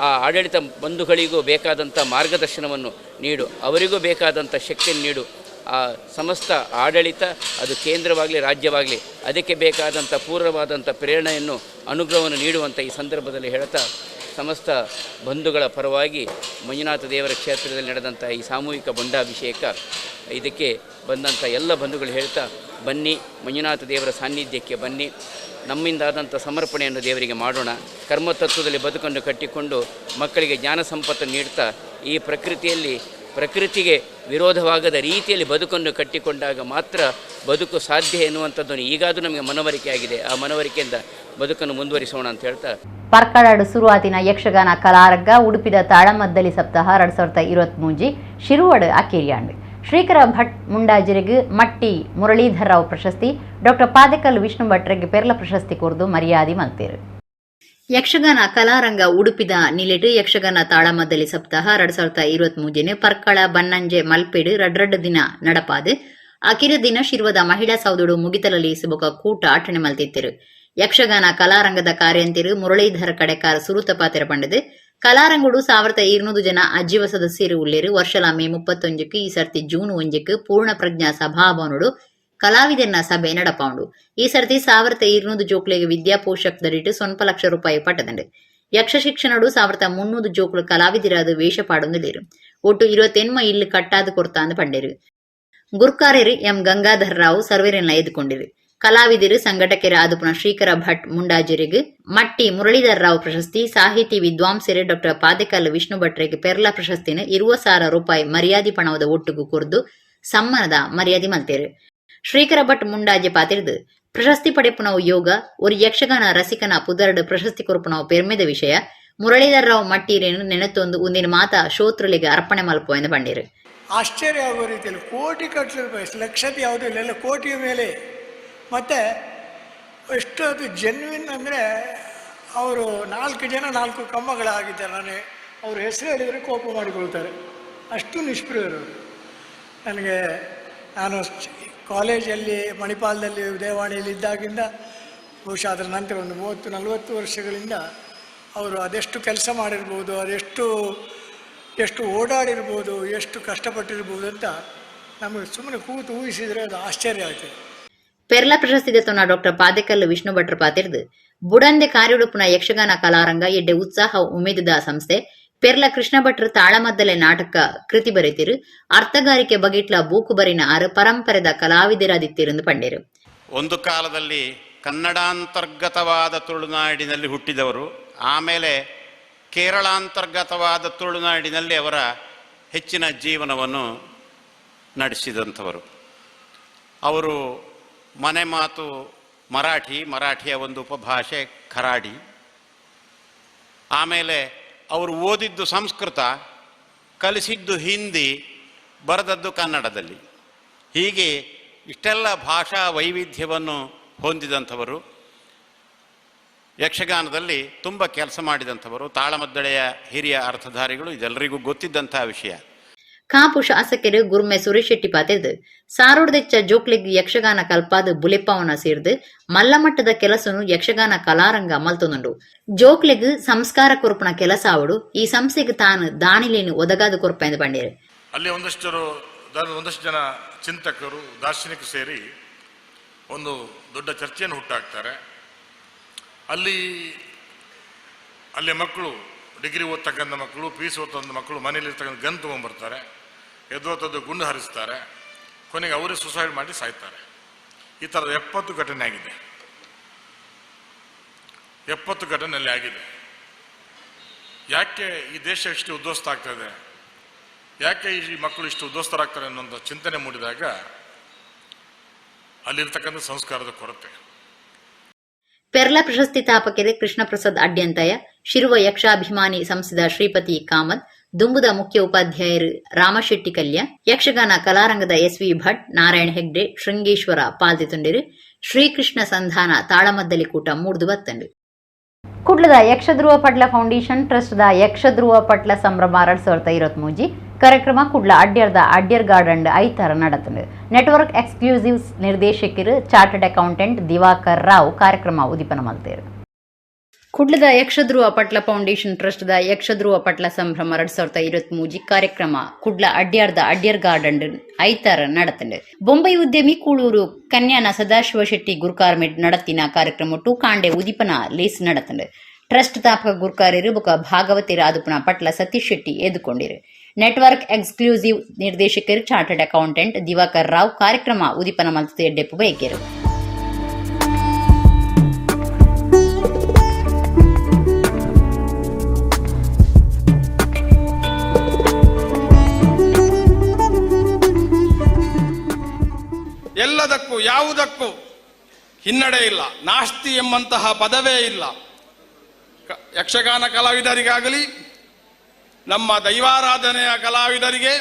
ಆ ಆಡಳಿತ ಬಂಧುಗಳಿಗೂ ಬೇಕಾದಂಥ ಮಾರ್ಗದರ್ಶನವನ್ನು ನೀಡು, ಅವರಿಗೂ ಬೇಕಾದಂಥ ಶಕ್ತಿಯನ್ನು ನೀಡು. ಆ ಸಮಸ್ತ ಆಡಳಿತ ಅದು ಕೇಂದ್ರವಾಗಲಿ ರಾಜ್ಯವಾಗಲಿ ಅದಕ್ಕೆ ಬೇಕಾದಂಥ ಪೂರ್ಣವಾದಂಥ ಪ್ರೇರಣೆಯನ್ನು ಅನುಗ್ರಹವನ್ನು ನೀಡುವಂಥ ಈ ಸಂದರ್ಭದಲ್ಲಿ ಹೇಳ್ತಾ ಸಮಸ್ತ ಬಂಧುಗಳ ಪರವಾಗಿ ಮಂಜುನಾಥ ದೇವರ ಕ್ಷೇತ್ರದಲ್ಲಿ ನಡೆದಂಥ ಈ ಸಾಮೂಹಿಕ ಬೊಂಡಾಭಿಷೇಕ ಇದಕ್ಕೆ ಬಂದಂಥ ಎಲ್ಲ ಬಂಧುಗಳು ಹೇಳ್ತಾ ಬನ್ನಿ, ಮಂಜುನಾಥ ದೇವರ ಸಾನ್ನಿಧ್ಯಕ್ಕೆ ಬನ್ನಿ, ನಮ್ಮಿಂದಾದಂಥ ಸಮರ್ಪಣೆಯನ್ನು ದೇವರಿಗೆ ಮಾಡೋಣ. ಕರ್ಮತತ್ವದಲ್ಲಿ ಬದುಕನ್ನು ಕಟ್ಟಿಕೊಂಡು ಮಕ್ಕಳಿಗೆ ಜ್ಞಾನ ಸಂಪತ್ತು ನೀಡ್ತಾ ಈ ಪ್ರಕೃತಿಗೆ ವಿರೋಧವಾಗದ ರೀತಿಯಲ್ಲಿ ಬದುಕನ್ನು ಕಟ್ಟಿಕೊಂಡಾಗ ಮಾತ್ರ ಬದುಕು ಸಾಧ್ಯ ಎನ್ನುವಂಥದ್ದನ್ನು ಈಗಾದರೂ ನಮಗೆ ಮನವರಿಕೆ ಆಗಿದೆ. ಆ ಮನವರಿಕೆಯಿಂದ ಬದುಕನ್ನು ಮುಂದುವರಿಸೋಣ ಅಂತ ಹೇಳ್ತಾ ಪರ್ಕಳಾಡು ಶುರುವಾತಿನ ಯಕ್ಷಗಾನ ಕಲಾರಂಗ ಉಡುಪಿದ ತಾಳಮದ್ದಲಿ ಸಪ್ತಾಹ 2023 ಶಿರುವಡು ಅಕೇರಿಯಾಂಡು ಶ್ರೀಕರ ಭಟ್ ಮುಂಡಾಜಿರೆಗೆ ಮಟ್ಟಿ ಮುರಳೀಧರ್ ರಾವ್ ಪ್ರಶಸ್ತಿ, ಡಾಕ್ಟರ್ ಪಾದಕಲ್ ವಿಷ್ಣು ಭಟ್ರಿಗೆ ಪೆರ್ಲ ಪ್ರಶಸ್ತಿ ಕೊರ್ದು ಮರ್ಯಾದೆ ಮಲ್ತೇರು. ಯಕ್ಷಗಾನ ಕಲಾರಂಗ ಉಡುಪಿದ ನಿಲೆಡು ಯಕ್ಷಗಾನ ತಾಳಮದ್ದಲಿ ಸಪ್ತಾಹ 2023 ಪರ್ಕಳ ಬನ್ನಂಜೆ ಮಲ್ಪೇಡು ರಡ್ರಡ್ ದಿನ ನಡಪಾದು ಅಕಿರ ದಿನ ಶಿರ್ವದ ಮಹಿಳಾ ಸೌದುಡು ಮುಗಿತಲಲ್ಲಿ ಸುಬಕ ಕೂಟ ಆಟಣೆ ಮಲ್ತಿತ್ತೇರು. ಯಕ್ಷಗಾನ ಕಲಾರಂಗದ ಕಾರ್ಯಂತಿರು ಮುರಳೀಧರ್ ಕಡೆಕಾರ ಸುರುತಪ ತೆರಪಂಡದು ಕಲಾರಂಗುಡು 1200 ಜನ ಅಜ್ಜೀವ ಸದಸ್ಯರು ಉಳ್ಳೇರು. ವರ್ಷಲ ಮೇ 31 ಈ ಸರ್ತಿ ಜೂನ್ 1 ಪೂರ್ಣ ಪ್ರಜ್ಞಾ ಸಭಾಭವನುಡು ಕಲಾವಿದರ್ನ ಸಭೆ ನಡಪಾಂಡು. ಈ ಸರ್ತಿ 1200 ಜೋಕ್ಲೆಗೆ ವಿದ್ಯಾ ಪೋಷಕ್ ದಡಿಟ್ಟು ಸ್ವಲ್ಪ ಲಕ್ಷ ರೂಪಾಯಿ ಪಟ್ಟದಂಡು. ಯಕ್ಷ ಶಿಕ್ಷಣಡು 1300 ಜೋಕ್ಲು ಕಲಾವಿದಿರಾದ ವೇಷ ಪಾಡೊಂದುಲೇರು. ಒಟ್ಟು 28 ಇಲ್ಲು ಕಟ್ಟಾದು ಕೊರ್ತಾಂದು ಪಂಡೇರು. ಗುರ್ಕಾರ್ಯರು ಎಂ ಗಂಗಾಧರ್ ರಾವ್ ಸರ್ವೇರೆಲ್ಲ ಎದ್ದುಕೊಂಡಿರು. ಕಲಾವಿದರು ಸಂಘಟಕರ ಆದುಪುನ ಶ್ರೀಕರ ಭಟ್ ಮುಂಡಾಜಿರಿಗೆ ಮಟ್ಟಿ ಮುರಳೀಧರ್ ರಾವ್ ಪ್ರಶಸ್ತಿ, ಸಾಹಿತಿ ವಿದ್ವಾಂಸರು ಡಾಕ್ಟರ್ ಪಾದಕಲ್ ವಿಷ್ಣು ಭಟ್ರಿಗೆ ಪೆರ್ಲ ಪ್ರಶಸ್ತಿನ 20,000 ರೂಪಾಯಿ ಮರ್ಯಾದೆ ಪಣವದ ಒಟ್ಟುಗು ಕೊರ್ದು ಸಮ್ಮಾನದ ಮರ್ಯಾದೆ ಮಲ್ತೇರು. ಶ್ರೀಕರ ಭಟ್ ಮುಂಡಾಜೆ ಪಾತಿರ್ದು ಪ್ರಶಸ್ತಿ ಪಡೆಪುನವು ಯೋಗ ஒரு ಯಕ್ಷಗಾನ ರಸಿಕನ ಪುದರ್ಡು ಪ್ರಶಸ್ತಿ ಕೊರಪುನವು ಪೆರ್ಮೆದ ವಿಷಯ ಮುರಳೀಧರ್ ರಾವ್ ಮಟ್ಟಿರೇನು ನೆನತೊಂದು ಒಂದಿನ ಮಾತ ಶೋತ್ರುಲಿಗೆ ಅರ್ಪಣೆ ಮಲ್ಪೋ ಎಂದು ಬಂದಿರು. ಆಶ್ಚರ್ಯ ಆಗುವ ರೀತಿಯಲ್ಲಿ ಕೋಟಿ ಕಟ್ಟಲು ರೂಪಾಯಿ ಲಕ್ಷದ ಯಾವುದೂ ಇಲ್ಲ, ಕೋಟಿಯ ಮೇಲೆ. ಮತ್ತು ಎಷ್ಟು ಅದು ಜೆನ್ವಿನ್ ಅಂದರೆ ಅವರು 4 ಜನ 4 ಕಂಬಗಳಾಗಿದ್ದಾರೆ. ಅವ್ರ ಹೆಸರು ಹೇಳಿದರೆ ಕೋಪ ಮಾಡಿಕೊಳ್ತಾರೆ, ಅಷ್ಟು ನಿಷ್ಪ್ರಿಯರು. ನಾನು ಕಾಲೇಜಲ್ಲಿ ಮಣಿಪಾಲದಲ್ಲಿ ಉದಯವಾಣಿಯಲ್ಲಿ ಇದ್ದಾಗಿಂದ ಬಹುಶಃ ಅದರ ನಂತರ ಒಂದು 30-40 ವರ್ಷಗಳಿಂದ ಅವರು ಅದೆಷ್ಟು ಕೆಲಸ ಮಾಡಿರ್ಬೋದು, ಅದೆಷ್ಟು ಎಷ್ಟು ಓಡಾಡಿರ್ಬೋದು, ಎಷ್ಟು ಕಷ್ಟಪಟ್ಟಿರ್ಬೋದು ಅಂತ ನಮಗೆ ಸುಮ್ಮನೆ ಕೂತು ಊಹಿಸಿದರೆ ಅದು ಆಶ್ಚರ್ಯ ಆಗ್ತದೆ. ಪೆರ್ಲ ಪ್ರಶಸ್ತಿ ದೆತ್ತೊನ ಡಾಕ್ಟರ್ ಪಾದೆಕಲ್ಲು ವಿಷ್ಣು ಭಟ್ರು ಪಾತಿರ್ದು ಬುಡಂದೆ ಕಾರ್ಯುಡುಪುನ ಯಕ್ಷಗಾನ ಕಲಾರಂಗ ಎಡ್ಡೆ ಉತ್ಸಾಹ ಉಮೇದುದ ಸಂಸ್ಥೆ ಪೆರ್ಲ ಕೃಷ್ಣ ಭಟ್ರು ತಾಳಮದ್ದಲೆ ನಾಟಕ ಕೃತಿ ಬರೆತಿರು ಅರ್ಥಗಾರಿಕೆ ಬಗೆಟ್ಲ ಬೂಕು ಬರಿನ ಆರು ಪರಂಪರೆದ ಕಲಾವಿದರಾದಿತ್ತಿರಂದು ಪಂಡೇರು. ಒಂದು ಕಾಲದಲ್ಲಿ ಕನ್ನಡಾಂತರ್ಗತವಾದ ತುಳುನಾಡಿನಲ್ಲಿ ಹುಟ್ಟಿದವರು, ಆಮೇಲೆ ಕೇರಳಾಂತರ್ಗತವಾದ ತುಳುನಾಡಿನಲ್ಲಿ ಅವರ ಹೆಚ್ಚಿನ ಜೀವನವನ್ನು ನಡೆಸಿದಂಥವರು. ಅವರು ಮನೆ ಮಾತು ಮರಾಠಿಯ ಒಂದು ಉಪಭಾಷೆ ಖರಾಡಿ, ಆಮೇಲೆ ಅವರು ಓದಿದ್ದು ಸಂಸ್ಕೃತ, ಕಲಿಸಿದ್ದು ಹಿಂದಿ, ಬರೆದದ್ದು ಕನ್ನಡದಲ್ಲಿ. ಹೀಗೆ ಇಷ್ಟೆಲ್ಲ ಭಾಷಾ ವೈವಿಧ್ಯವನ್ನು ಹೊಂದಿದಂಥವರು, ಯಕ್ಷಗಾನದಲ್ಲಿ ತುಂಬ ಕೆಲಸ ಮಾಡಿದಂಥವರು, ತಾಳಮದ್ದಳೆಯ ಹಿರಿಯ ಅರ್ಥಧಾರಿಗಳು, ಇದೆಲ್ಲರಿಗೂ ಗೊತ್ತಿದ್ದಂತಹ ವಿಷಯ. ಕಾಪು ಶಾಸಕರು ಗುರುಮೆ ಸುರೇಶ್ ಶೆಟ್ಟಿ ಪಾತಿರ್ದು ಸಾರೋಡ್ದೆಚ್ಚ ಜೋಕ್ಲೆಗ್ ಯಕ್ಷಗಾನ ಕಲ್ಪಾದ ಬುಲೆಪ್ಪವನ ಸೇರ್ದು ಮಲ್ಲಮಟ್ಟದ ಕೆಲಸನು ಯಕ್ಷಗಾನ ಕಲಾರಂಗ ಮಲ್ತೊಂದುಂಡು. ಜೋಕ್ಲೆಗ್ ಸಂಸ್ಕಾರ ಕೊರ್ಪನ ಕೆಲಸ ಅವಡು ಈ ಸಂಸ್ಥೆಗೆ ತಾನು ದಾಣಿಲೇನು ಒದಗಾದ ಕೊರ್ಪ ಎಂದು ಬಂಡೇರು. ಅಲ್ಲಿ ಒಂದಷ್ಟು ಜನ ಚಿಂತಕರು, ದಾರ್ಶನಿಕರು ಸೇರಿ ಒಂದು ದೊಡ್ಡ ಚರ್ಚೆಯನ್ನು ಹುಟ್ಟಾಕ್ತಾರೆ. ಅಲ್ಲಿ ಮಕ್ಕಳು, ಡಿಗ್ರಿ ಓದ್ತಕ್ಕಂಥ ಮಕ್ಕಳು, ಪೀಸ್ ಓದ್ತಕ್ಕಂಥ ಮಕ್ಕಳು ಮನೇಲಿರ್ತಕ್ಕಂಥ ಗನ್ ತೊಗೊಂಡ್ಬರ್ತಾರೆ, ಎದ್ದೋತದ್ದು ಗುಂಡು ಹರಿಸ್ತಾರೆ, ಕೊನೆಗೆ ಅವರೇ ಸುಸೈಡ್ ಮಾಡಿ ಸಾಯ್ತಾರೆ. ಈ ಥರದ 70 ಘಟನೆ ಆಗಿದೆ. 70 ಘಟನೆಯಲ್ಲಿ ಆಗಿದೆ. ಯಾಕೆ ಈ ದೇಶ ಇಷ್ಟು ಉದ್ಧ್ವಸ್ತ ಆಗ್ತಾ ಇದೆ, ಯಾಕೆ ಈ ಮಕ್ಕಳು ಇಷ್ಟು ಉದ್ಧ್ವಸ್ತರಾಗ್ತಾರೆ ಅನ್ನೋ ಚಿಂತನೆ ಮೂಡಿದಾಗ ಅಲ್ಲಿರ್ತಕ್ಕಂಥ ಸಂಸ್ಕಾರದ ಕೊರತೆ. ಪೆರ್ಲ ಪ್ರಶಸ್ತಿ ತಾಪಕೆರೆ ಕೃಷ್ಣ ಪ್ರಸಾದ್ ಅಡ್ಯಂತಯ, ಶಿರುವ ಯಕ್ಷಾಭಿಮಾನಿ ಸಂಸ್ಥೆದ ಶ್ರೀಪತಿ ಕಾಮತ್, ದುಂಬುದ ಮುಖ್ಯ ಉಪಾಧ್ಯಾಯರು ರಾಮಶೆಟ್ಟಿ ಕಲ್ಯ, ಯಕ್ಷಗಾನ ಕಲಾರಂಗದ SV ಭಟ್, ನಾರಾಯಣ ಹೆಗ್ಡೆ, ಶೃಂಗೇಶ್ವರ ಪಾಲ್ದಿತುಂಡಿರು. ಶ್ರೀಕೃಷ್ಣ ಸಂಧಾನ ತಾಳಮದ್ದಲಿ ಕೂಟ ಮೂಡ್ದು ಬತ್ತಂಡು. ಕುಡ್ಲದ ಯಕ್ಷಧ್ರುವ ಪಟ್ಲ ಫೌಂಡೇಶನ್ ಟ್ರಸ್ಟ್ದ ಯಕ್ಷಧ್ರುವ ಪಟ್ಲ ಸಂಭ್ರಮ 2023 ಕಾರ್ಯಕ್ರಮ ಕುಡ್ಲ ಅಡ್ಯರ್ ಗಾರ್ಡನ್ ಐತಾರ ನಡತಂಡು. ನೆಟ್ವರ್ಕ್ ಎಕ್ಸ್ಕ್ಲೂಸಿವ್ಸ್ ನಿರ್ದೇಶಕರು ಚಾರ್ಟರ್ಡ್ ಅಕೌಂಟೆಂಟ್ ದಿವಾಕರ್ ರಾವ್ ಕಾರ್ಯಕ್ರಮ ಉದಿಪನ ಮಲ್ತೇರು. ಕುಡ್ಲದ ಯಕ್ಷಧ್ರುವ ಪಟ್ಲ ಫೌಂಡೇಶನ್ ಟ್ರಸ್ಟ್ದ ಯಕ್ಷಧ್ರುವ ಪಟ್ಲ ಸಂಭ್ರಮ 2023 ಕಾರ್ಯಕ್ರಮ ಕುಡ್ಲ ಅಡ್ಯರ್ ಗಾರ್ಡನ್ ಐತಾರ ನಡತಂಡು. ಬೊಂಬೈ ಉದ್ಯಮಿ ಕೂಳೂರು ಕನ್ಯಾನ ಸದಾಶಿವ ಶೆಟ್ಟಿ ಗುರುಕಾರ್ಮೆಡ್ ನಡತಿನ ಕಾರ್ಯಕ್ರಮ ಕಾಂಡೆ ಉದಿಪನ ಲೇಸ್ ನಡತಂಡು. ಟ್ರಸ್ಟ್ ತಾಪಕ ಗುರುಕಾರ್ಯರು ಬೊಕ ಭಾಗವತಿ ರಾದುಪನ ಪಟ್ಲ ಸತೀಶ್ ಶೆಟ್ಟಿ ಎದುಕೊಂಡಿರು. ನೆಟ್ವರ್ಕ್ ಎಕ್ಸ್ಕ್ಲೂಸಿವ್ ನಿರ್ದೇಶಕರು ಚಾರ್ಟರ್ಡ್ ಅಕೌಂಟೆಂಟ್ ದಿವಾಕರ್ ರಾವ್ ಕಾರ್ಯಕ್ರಮ ಉದಿಪನ ಮಲ್ತದೆ ಎಡ್ಡೆಪ್ಪು ಬಯಕೆರು. ಎಲ್ಲದಕ್ಕೂ ಯಾವುದಕ್ಕೂ ಹಿನ್ನಡೆ ಇಲ್ಲ, ನಾಸ್ತಿ ಎಂಬಂತಹ ಪದವೇ ಇಲ್ಲ. ಯಕ್ಷಗಾನ ಕಲಾವಿದರಿಗಾಗಲಿ, ನಮ್ಮ ದೈವಾರಾಧನೆಯ ಕಲಾವಿದರಿಗೆ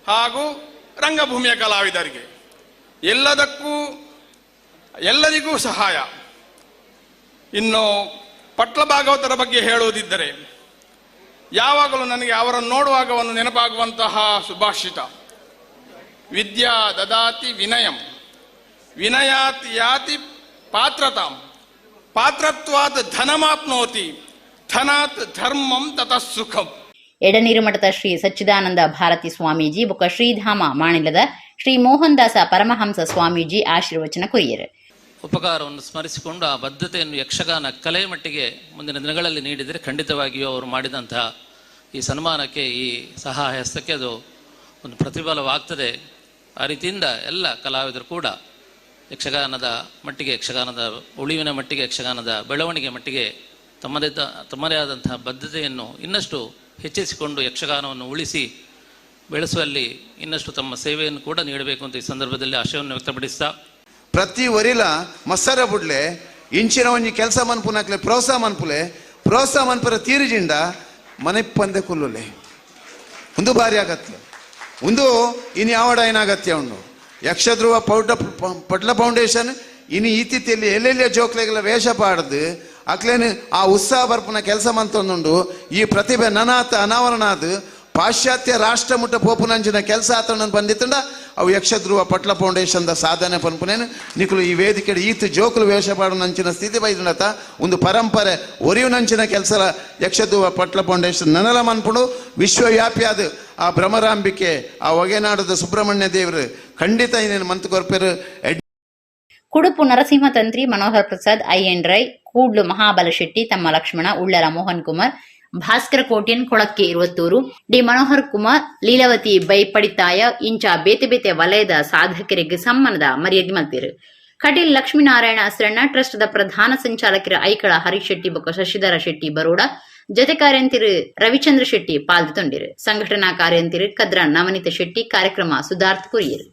ಹಾಗೂ ರಂಗಭೂಮಿಯ ಕಲಾವಿದರಿಗೆ ಎಲ್ಲರಿಗೂ ಸಹಾಯ. ಇನ್ನು ಪಟ್ಲ ಭಾಗವತರ ಬಗ್ಗೆ ಹೇಳುವುದಿದ್ದರೆ, ಯಾವಾಗಲೂ ನನಗೆ ಅವರನ್ನು ನೋಡುವಾಗ ಒಂದು ನೆನಪಾಗುವಂತಹ ಸುಭಾಷಿತ, ವಿದ್ಯಾ ದದಾತಿ ವಿನಯಂ, ವಿನಯಾತ್ ಯಾತಿ ಪಾತ್ರತಾಂ, ಪಾತ್ರತ್ವಾತ್ ಧನಮಾಪ್ನೋತಿ, ಧನಾತ್ ಧರ್ಮಂ ತತಃ ಸುಖಂ. ಎಡನೀರು ಮಠದ ಶ್ರೀ ಸಚ್ಚಿದಾನಂದ ಭಾರತಿ ಸ್ವಾಮೀಜಿ ಬೊಕ ಶ್ರೀಧಾಮ ಮಾಣಿಲದ ಶ್ರೀ ಮೋಹನ್ ದಾಸ ಪರಮಹಂಸ ಸ್ವಾಮೀಜಿ ಆಶೀರ್ವಚನ ಕೊರಿಯರು. ಉಪಕಾರವನ್ನು ಸ್ಮರಿಸಿಕೊಂಡು ಆ ಬದ್ಧತೆಯನ್ನು ಯಕ್ಷಗಾನ ಕಲೆ ಮಟ್ಟಿಗೆ ಮುಂದಿನ ದಿನಗಳಲ್ಲಿ ನೀಡಿದರೆ ಖಂಡಿತವಾಗಿಯೂ ಅವರು ಮಾಡಿದಂತಹ ಈ ಸನ್ಮಾನಕ್ಕೆ, ಈ ಸಹಾಯ ಹಸ್ತಕ್ಕೆ ಅದು ಒಂದು ಪ್ರತಿಫಲವಾಗ್ತದೆ. ಆ ರೀತಿಯಿಂದ ಎಲ್ಲ ಕಲಾವಿದರು ಕೂಡ ಯಕ್ಷಗಾನದ ಮಟ್ಟಿಗೆ, ಯಕ್ಷಗಾನದ ಉಳಿವಿನ ಮಟ್ಟಿಗೆ, ಯಕ್ಷಗಾನದ ಬೆಳವಣಿಗೆ ಮಟ್ಟಿಗೆ ತಮ್ಮದೇ ಆದಂತಹ ಬದ್ಧತೆಯನ್ನು ಇನ್ನಷ್ಟು ಹೆಚ್ಚಿಸಿಕೊಂಡು ಯಕ್ಷಗಾನವನ್ನು ಉಳಿಸಿ ಬೆಳೆಸುವಲ್ಲಿ ಇನ್ನಷ್ಟು ತಮ್ಮ ಸೇವೆಯನ್ನು ಕೂಡ ನೀಡಬೇಕು ಅಂತ ಈ ಸಂದರ್ಭದಲ್ಲಿ ಆಶಯವನ್ನು ವ್ಯಕ್ತಪಡಿಸ್ತಾ, ಪ್ರತಿ ವರಿಲ ಮಸ್ಸರ ಬುಡ್ಲೆ ಇಂಚಿನ ಒಂಜಿ ಕೆಲಸ ಮನ್ಪುನಕ್ಲೆ ಪ್ರೋತ್ಸಾಹ ಮನ್ಪುರ ತೀರಿಜಿಂಡ ಮನೆಪ್ಪಂದೆ ಕುಲ್ಲುಲೆ ಒಂದು ಬಾರಿ ಅಗತ್ಯ, ಒಂದು ಇನ್ನು ಯಾವಡ ಏನ ಅಗತ್ಯ ಉಂಡು. ಯಕ್ಷಧ್ರುವ ಪಟ್ಲ ಫೌಂಡೇಶನ್ ಇನ್ನು ಈತಿಥಿಯಲ್ಲಿ ಎಲ್ಲೆಲ್ಲಿಯ ಜೋಕ್ಲೆಗಳ ವೇಷ ಪಾಡ್ದು ಅಕ್ಲೇನು ಆ ಉತ್ಸಾಹ ಬರ್ಪುನ ಕೆಲಸ ಮಂತೊಂದುಂಡು. ಈ ಪ್ರತಿಭೆ ನನಾತ ಅನಾವರಣಾದ ಪಾಶ್ಚಾತ್ಯ ರಾಷ್ಟ್ರ ಮುಟ್ಟ ಪೋಪುನಂಚಿನ ಕೆಲಸ ಆತನ ಬಂದಿತ್ತಂಡ ಅವು ಯಕ್ಷಧ್ರುವ ಪಟ್ಲ ಫೌಂಡೇಶನ್ದ ಸಾಧನೆ ಪನ್ಪುನೇನು ನಿಕುಲು ಈ ವೇದಿಕೆ ಈತ್ ಜೋಕುಲು ವೇಷಪಾಡು ನಂಚಿನ ಸ್ಥಿತಿ ಬೈದಿನತ ಒಂದು ಪರಂಪರೆ ಒರಿವು ನಂಚಿನ ಕೆಲಸ ಯಕ್ಷಧ್ರುವ ಪಟ್ಲ ಫೌಂಡೇಶನ್ ನನಲ ಮನ್ಪುಡು ವಿಶ್ವವ್ಯಾಪಿಯಾದ ಆ ಭ್ರಮರಾಂಬಿಕೆ ಆ ಒಗೆನಾಡದ ಸುಬ್ರಹ್ಮಣ್ಯ ದೇವರು ಖಂಡಿತ ಇನ್ನೇನು ಮಂತ್ ಕೊರ್ಪೆರು ಕುಡುಪು ನರಸಿಂಹ ತಂತ್ರಿ ಮನೋಹರ್ ಪ್ರಸಾದ್ ಐಎನ್ ರೈ ಕೂಡ್ಲು ಮಹಾಬಲ ಶೆಟ್ಟಿ ತಮ್ಮ ಲಕ್ಷ್ಮಣ ಉಳ್ಳರ ಮೋಹನ್ ಕುಮಾರ್ ಭಾಸ್ಕರ ಕೋಟ್ಯನ್ ಕೊಳಕ್ಕೆ 20 ಡಿ ಮನೋಹರ್ ಕುಮಾರ್ ಲೀಲಾವತಿ ಬೈಪಡಿತಾಯ ಇಂಚ ಬೇತೆ ಬೇತೆ ವಲಯದ ಸಾಧಕರಿಗೆ ಸಮ್ಮಾನದ ಮರ್ಯಾದೆ ಮಲ್ತಿರು ಕಟೀಲ್ ಲಕ್ಷ್ಮೀನಾರಾಯಣ ಅಸ್ರಣ್ಣ ಟ್ರಸ್ಟ್ದ ಪ್ರಧಾನ ಸಂಚಾಲಕರ ಐಕಳ ಹರೀಶ್ ಶೆಟ್ಟಿ ಬೊಕ್ಕ ಶಶಿಧರ ಶೆಟ್ಟಿ ಬರೋಡ ಜೊತೆ ಕಾರ್ಯಂತಿರು ರವಿಚಂದ್ರ ಶೆಟ್ಟಿ ಪಾಲ್ಗೊಂಡಿರು ಸಂಘಟನಾ ಕಾರ್ಯಂತಿರು ಕದ್ರ ನವನೀತ ಶೆಟ್ಟಿ ಕಾರ್ಯಕ್ರಮ ಸುಧಾರ್ಥ ಕುರಿಯರು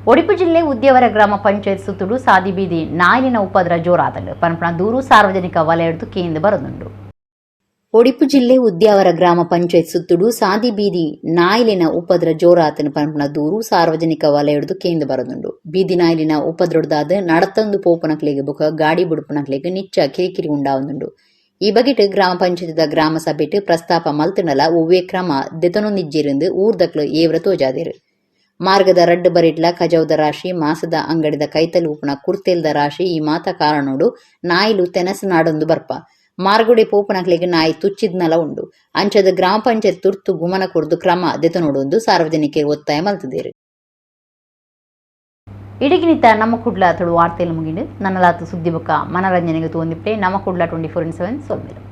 ಉಡುಪಿ ಜಿಲ್ಲೆ ಉದ್ಯಾವರ ಗ್ರಾಮ ಪಂಚಾಯತ್ ಸುತ್ತುಡು ಸಾದಿ ಬೀದಿ ನಾಯಿಲಿನ ಉಪದ್ರ ಜೋರಾದಲು ಪಂಪಣ ದೂರು ಸಾರ್ವಜನಿಕ ವಲಯದ್ದು ಕೇಂದ್ರ ಬರದುಂಡು ಉಡುಪಿ ಜಿಲ್ಲೆ ಉದ್ಯಾವರ ಗ್ರಾಮ ಪಂಚಾಯತ್ ಸುತ್ತುಡು ಸಾದಿ ಬೀದಿ ನಾಯಿಲಿನ ಉಪದ್ರ ಜೋರಾತನ ಪಂಪಣ ದೂರು ಸಾರ್ವಜನಿಕ ವಲಯದ್ದು ಕೇಂದ್ರ ಬರದುಂಡು ಬೀದಿ ನಾಯಿಲಿನ ಉಪದ್ರೊಡ್ದಾದ ನಡತಂದು ಪೋಪನಕ್ಲೆಗೆ ಬುಕ ಗಾಡಿ ಬುಡುಪನಕ್ಲೆಗೆ ನಿಚ್ಚ ಕಿರಿಕಿರಿ ಉಂಡಾವುಂಡು ಈ ಬಗೆಟ್ ಗ್ರಾಮ ಪಂಚಾಯತ್ ಗ್ರಾಮ ಸಭೆಟ್ ಪ್ರಸ್ತಾಪ ಮಲ್ತನಲ ಒವ್ವೇ ಕ್ರಮ ದೆತನೊಂದಿಜ್ಜಿருந்து ಊರ್ದಕ್ಲು ಏವ್ರ ತೋಜಾದಿರು ಮಾರ್ಗದ ರಡ್ಡು ಬರಿಡ್ಲ ಕಜೌದ ರಾಶಿ ಮಾಸದ ಅಂಗಡಿದ ಕೈತಲು ಉಪನ ಕುರ್ತೇಲ್ದ ರಾಶಿ ಈ ಮಾತ ಕಾರಣೋಡು ನಾಯಿಲು ತೆನಸು ನಾಡೊಂದು ಬರ್ಪ ಮಾರ್ಗುಡೆ ಪೋಪನಕ್ಲೆಗೆ ನಾಯಿ ತುಚ್ಚಿದ್ನಲ ಉಂಡು ಅಂಚದ ಗ್ರಾಮ ಪಂಚಾಯತ್ ತುರ್ತು ಗುಮನ ಕುರ್ದು ಕ್ರಮ ದೆತನೋಡೊಂದು ಸಾರ್ವಜನಿಕರಿಗೆ ಒತ್ತಾಯ ಮಲ್ತದೇರು ಇಡಗಿನಿತ ನಮ್ಮ ಕುಡ್ಲ ತಡು ವಾರ್ತೆಯಲ್ಲಿ ಮುಗಿಂಡು ನನ್ನಲಾತು ಸುದ್ದಿ ಬೊಕ್ಕ ಮನರಂಜನೆಗೆ ತೋಂದಿಪ್ಪೆ ನಮ್ಮ ಕುಡ್ಲ 24/7 ಸೊಲ್ಮೆಲು